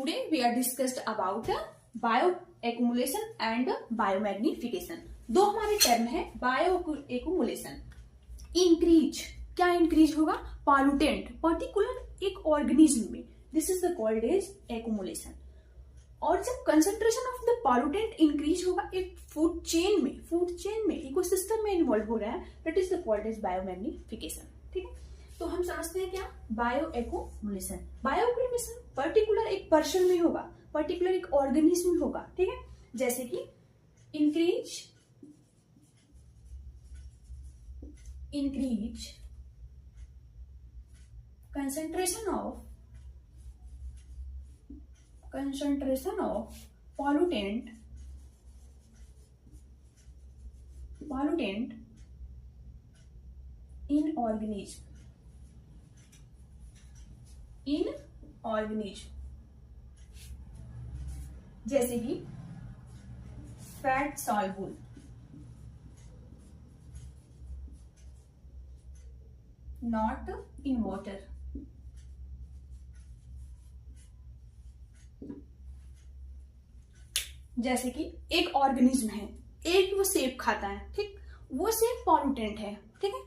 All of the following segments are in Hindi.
Today we are discussed about bioaccumulation and biomagnification. दो हमारे टर्म है बायोएक्यूमुलेशन. इंक्रीज, क्या इंक्रीज होगा? पॉल्यूटेंट पर्टिकुलर एक ऑर्गेनिज्म में, this is the called as accumulation. और जब concentration of the pollutant increase होगा एक फूड चेन में इकोसिस्टम में इन्वॉल्व हो रहा है, that is the called as biomagnification. ठीक है, तो हम समझते हैं क्या बायोएक्यूमुलेशन. बायोएक्यूमुलेशन पर्टिकुलर एक पर्सन में होगा, पर्टिकुलर एक ऑर्गेनिज्म में होगा. ठीक है, जैसे कि increase concentration of pollutant in organism जैसे कि fat soluble, not in water. जैसे कि एक ऑर्गेनिज्म है, एक वो सेब खाता है. ठीक, वो सेब पॉल्यूटेंट है. ठीक है,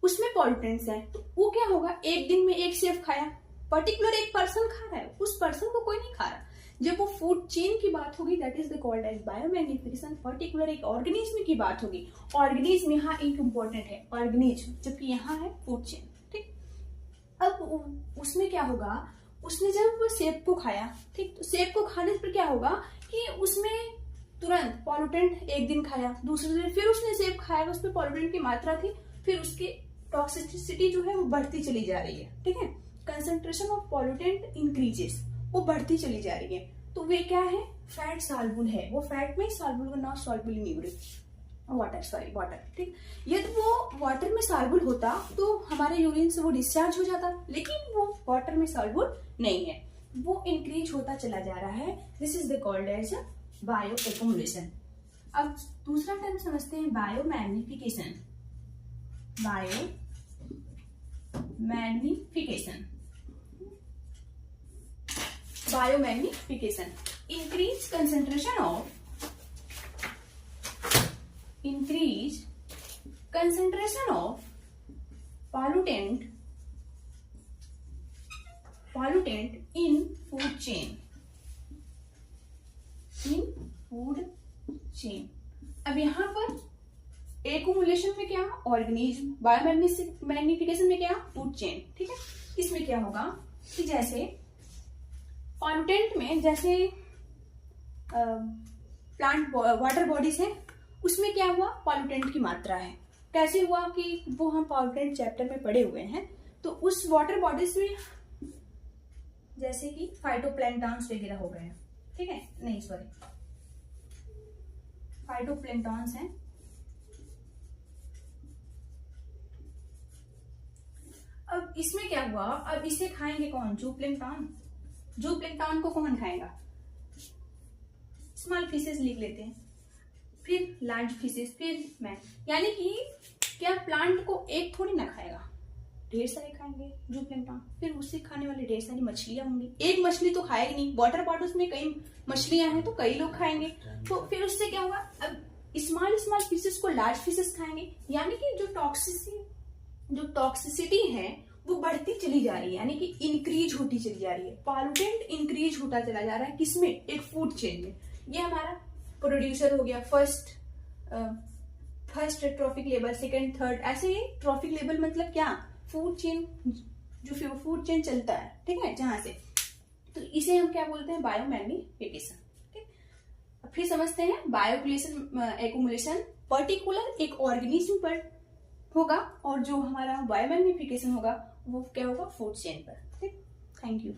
उसमें पॉल्यूटेंट्स है, तो वो क्या होगा, एक दिन में एक सेब खाया, पर्टिकुलर एक पर्सन खा रहा है, उस पर्सन को कोई नहीं खा रहा. जब वो फूड चेन की बात होगी, that is the called as biomagnification. Particular एक ऑर्गेनिज्म की बात होगी. ऑर्गेनिज्म यहाँ एक इंपॉर्टेंट है, ऑर्गेनिज्म, जबकि यहाँ है फूड चेन. ठीक, अब उसमें क्या होगा, उसने जब वो सेब को खाया, ठीक, तो सेब को खाने पर क्या होगा कि उसमें तुरंत पॉल्यूटेंट, एक दिन खाया, दूसरे दिन फिर उसने सेब खाया, उसमें पॉल्यूटेंट की मात्रा थी, फिर उसकी टॉक्सिसिटी जो है वो बढ़ती चली जा रही है. ठीक है, कंसंट्रेशन ऑफ पॉल्यूटेंट इंक्रीजेस, वो बढ़ती चली जा रही है. तो वे क्या है, फैट सॉल्युबल है, वो फैट में soluble, not soluble in urine water. ठीक, यदि वो वाटर में सॉल्युबल होता तो हमारे यूरिन से वो डिस्चार्ज हो जाता, लेकिन वो वाटर में सॉल्युबल नहीं है, वो इंक्रीज होता चला जा रहा है. This is the called as bioaccumulation. अब दूसरा टर्म समझते हैं biomagnification. Biomagnification increase concentration of pollutant in food chain. अब यहाँ पर एक्यूमुलेशन में क्या, ऑर्गेनिज्म, बायोमैग्निफिकेशन में क्या, फूड चेन. ठीक है, इसमें क्या होगा कि जैसे पॉल्यूटेंट में, जैसे प्लांट वाटर बॉडीज है, उसमें क्या हुआ, पॉल्यूटेंट की मात्रा है. कैसे हुआ कि वो हम पॉल्यूटेंट चैप्टर में पढ़े हुए हैं, तो उस वाटर बॉडीज में जैसे कि फाइटोप्लैंक्टन्स वगैरह हो गए हैं. ठीक है, नहीं सॉरी, फाइटोप्लैंक्टन्स हैं. अब इसमें क्या हुआ, अब इसे खाएंगे कौन, जूप्लैंक्टन को कौन खाएगा, स्मॉल फिशेस लिख लेते हैं, फिर लार्ज फिशेस, फिर मैन. यानी कि क्या प्लांट को एक थोड़ी ना खाएगा, ढेर सारे खाएंगे जूप्लैंक्टन, फिर उससे खाने वाले ढेर सारी मछलियां होंगी. एक मछली तो खाएगी नहीं, वाटर बॉडीज में कई मछलियां हैं तो कई लोग खाएंगे, तो फिर उससे क्या होगा, अब स्मॉल फिशेस को लार्ज फिशेस खाएंगे. यानी कि जो टॉक्सिसिटी है वो बढ़ती चली जा रही है, यानी कि इंक्रीज होती चली जा रही है. पॉल्यूटेंट इंक्रीज होता चला जा रहा है, किसमें, एक फूड चेन में. ये हमारा प्रोड्यूसर हो गया, first trophic level, second, third, ऐसे ही ट्रॉफिक लेवल मतलब क्या, फूड चेन, जो फूड चेन चलता है. ठीक है, जहां से, तो इसे हम क्या बोलते हैं, बायोमैग्निफिकेशन. ठीक, फिर समझते हैं बायोएक्यूमुलेशन पर्टिकुलर एक ऑर्गेनिज्म पर होगा, और जो हमारा बायोमैग्निफिकेशन होगा वो क्या होगा, फूड चेन पर. ठीक, थैंक यू.